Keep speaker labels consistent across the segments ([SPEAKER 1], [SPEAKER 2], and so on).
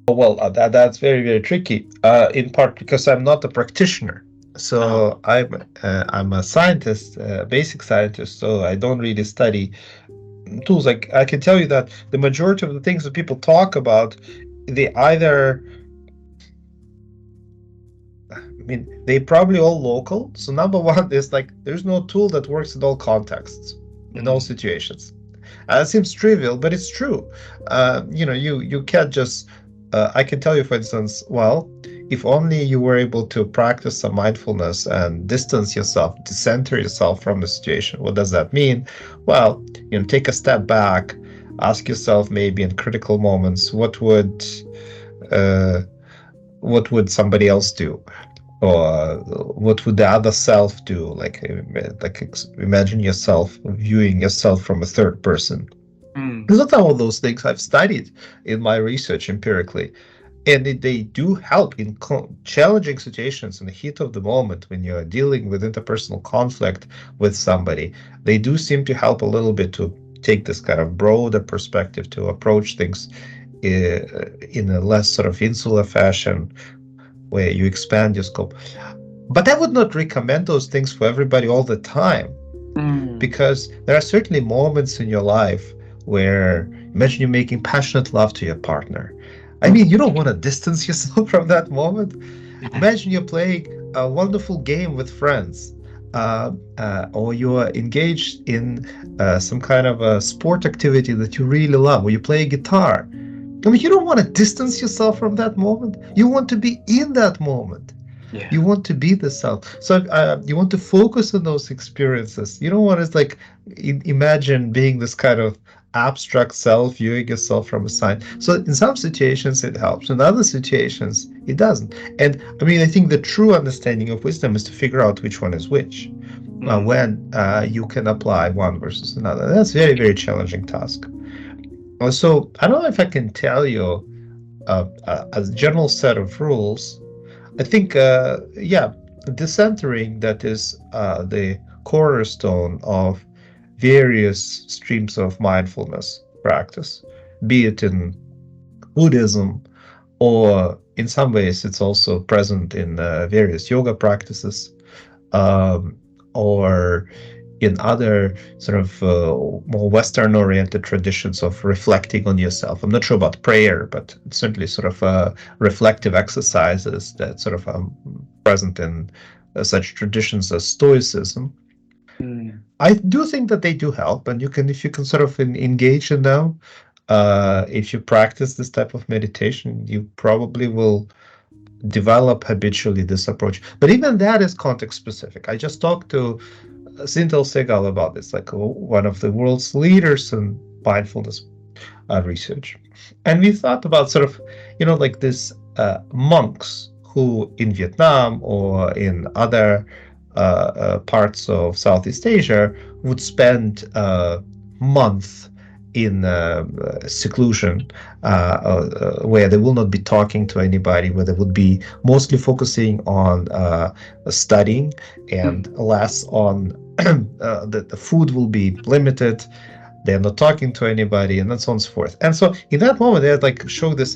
[SPEAKER 1] Well, that's very, very tricky. In part because I'm not a practitioner.
[SPEAKER 2] Oh.
[SPEAKER 1] So I'm a scientist, basic scientist. So I don't really study tools. Like I can tell you that the majority of the things that people talk about, they either, I mean, they probably all local. So number one is like there's no tool that works in all contexts, in all
[SPEAKER 2] Mm.
[SPEAKER 1] situations. It seems trivial, but it's true. You can't just. I can tell you, for instance, well, if only you were able to practice some mindfulness and distance yourself, decenter yourself from the situation. What does that mean? Well, take a step back, ask yourself maybe in critical moments, uh, what would somebody else do? Or what would the other self do? Like imagine yourself viewing yourself from a third person.
[SPEAKER 2] Mm.
[SPEAKER 1] Because all those things I've studied in my research empirically, and they do help in challenging situations in the heat of the moment when you're dealing with interpersonal conflict with somebody. They do seem to help a little bit to take this kind of broader perspective to approach things in a less sort of insular fashion where you expand your scope. But I would not recommend those things for everybody all the time
[SPEAKER 2] Mm.
[SPEAKER 1] because there are certainly moments in your life where imagine you're making passionate love to your partner. I mean, you don't want to distance yourself from that moment. Imagine you're playing a wonderful game with friends, or you're engaged in some kind of a sport activity that you really love, or you play guitar. I mean, you don't want to distance yourself from that moment. You want to be in that moment.
[SPEAKER 2] Yeah.
[SPEAKER 1] You want to be the self. So you want to focus on those experiences. You don't want to like imagine being this kind of abstract self, viewing yourself from a side. So in some situations it helps. In other situations it doesn't. And I mean, I think the true understanding of wisdom is to figure out which one is which.
[SPEAKER 2] Mm.
[SPEAKER 1] When you can apply one versus another. That's a very, very challenging task. So I don't know if I can tell you a general set of rules. I think, yeah, decentering that is the cornerstone of various streams of mindfulness practice, be it in Buddhism or in some ways it's also present in various yoga practices, um, or in other sort of more Western oriented traditions of reflecting on yourself. I'm not sure about prayer, but certainly sort of reflective exercises that sort of present in such traditions as Stoicism.
[SPEAKER 2] Mm.
[SPEAKER 1] I do think that they do help, and if you can sort of engage in them, if you practice this type of meditation, you probably will develop habitually this approach. But even that is context specific. I just talked to Sintel Segal about this, like one of the world's leaders in mindfulness research. And we thought about sort of, like this monks who in Vietnam or in other parts of Southeast Asia would spend a month in seclusion, where they will not be talking to anybody, where they would be mostly focusing on studying and
[SPEAKER 2] Mm.
[SPEAKER 1] less on the food will be limited, they're not talking to anybody, and so on and so forth. And so in that moment, they had like show this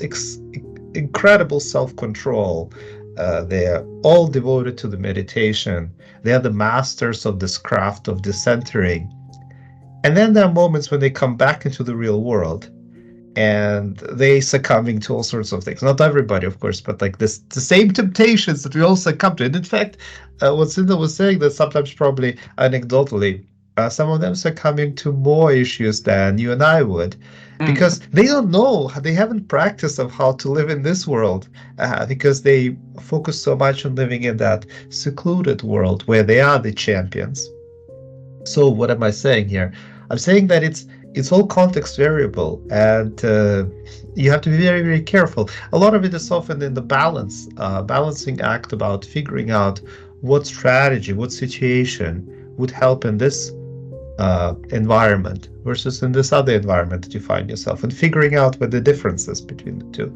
[SPEAKER 1] incredible self-control. They're all devoted to the meditation. They are the masters of this craft of decentering. And then there are moments when they come back into the real world and they succumbing to all sorts of things. Not everybody, of course, but like this, the same temptations that we all succumb to. And in fact, what Cinda was saying, that sometimes probably anecdotally, some of them succumbing to more issues than you and I would,
[SPEAKER 2] Mm.
[SPEAKER 1] because they don't know, they haven't practiced of how to live in this world, because they focus so much on living in that secluded world where they are the champions. So what am I saying here? I'm saying that it's all context variable, and you have to be very, very careful. A lot of it is often in the balancing act about figuring out what strategy, what situation would help in this environment versus in this other environment that you find yourself, and figuring out what the difference is between the two.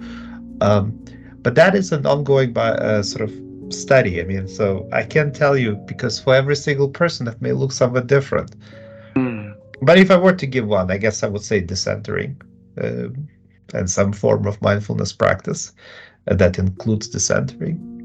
[SPEAKER 1] Um, but that is an ongoing sort of study. I mean, so I can't tell you because for every single person it may look somewhat different.
[SPEAKER 2] Mm.
[SPEAKER 1] But if I were to give one, I guess I would say decentering. and some form of mindfulness practice that includes the centering.